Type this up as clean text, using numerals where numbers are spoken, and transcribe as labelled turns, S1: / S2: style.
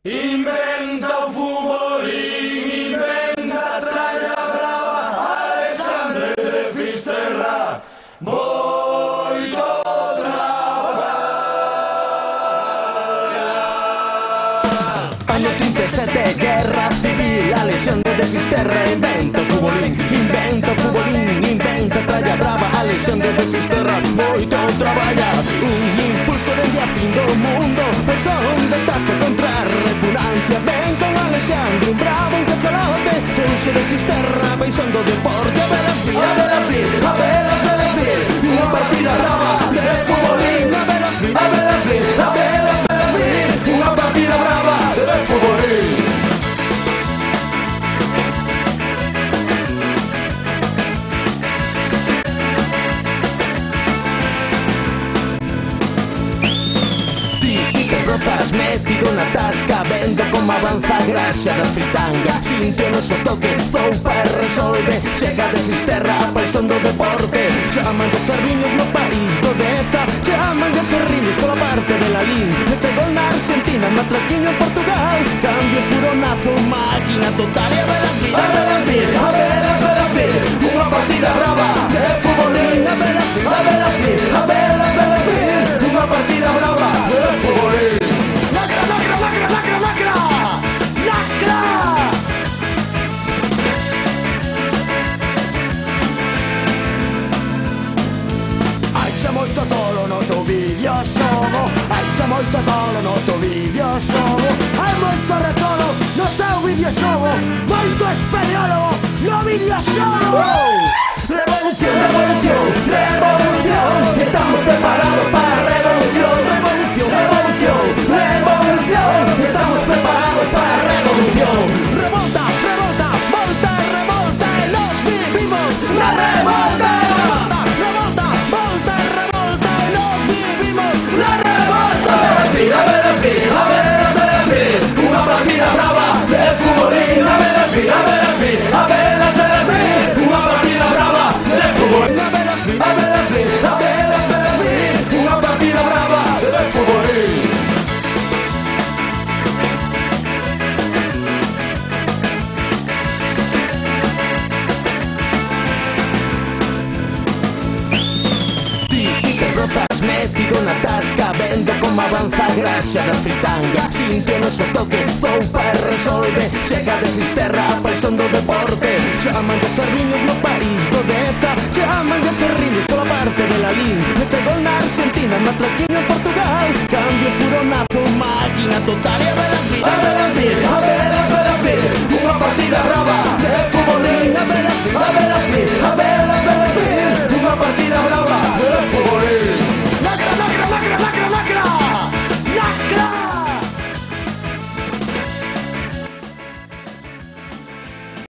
S1: Inventa un futbolín, inventa tralla brava, Alexandre de Fisterra, moito traballar.
S2: Año 37, guerra civil, la lesión de Fisterra, inventa futbolín, inventa tralla brava, a lesión de Fisterra, moito traballa. Un impulso dende a fin do mundo, son de tasca contra repugnancia, ven con Alexandre, un bravo, un cachalote, uso de Fisterra, ven do deporte, a ver a fin, unha partida brava de futbolín, a ver a fin, unha partida brava de futbolín. Ropas metido na tasca, vendo como avanza a graxa da fritanga, sinto no seu toque, zoupa e resolve, chega de Fisterra, paixón do deporte, chaman de ferriños no país do Deza, chaman de ferriños pola parte de la Lin, mete gol na Argentina, matraquiño en Portugal, cambio furonazo, máquina total, e a ver unha partida brava de futbolín, a ver unha partida brava de futbolín. Moito tolo no teu vídeo xogo, aixa moito tolo no teu vídeo xogo, hai moito retolo no teu vídeo xogo, moito espeleólogo no vídeo xogo. Revolución, revolución, revolución, estamos preparados para a revolución, revolución, revolución, revolución, estamos preparados para a revolución. Revolta, revolta, volta, revolta, y los vivimos la revolta. Una partida brava de futbolín, una partida brava de futbolín, una partida brava de futbolín. Ropas metido na tasca, vendo como avanza a graxa da fritanga, sinto no seu toque, zoupa e resolve, chega de Fisterra, paixón do deporte, chaman de ferriños no país do Deza, chaman de ferriños pola parte de la Lin, mete gol na Argentina, matraquiño en Portugal, cambio furonazo, máquina total.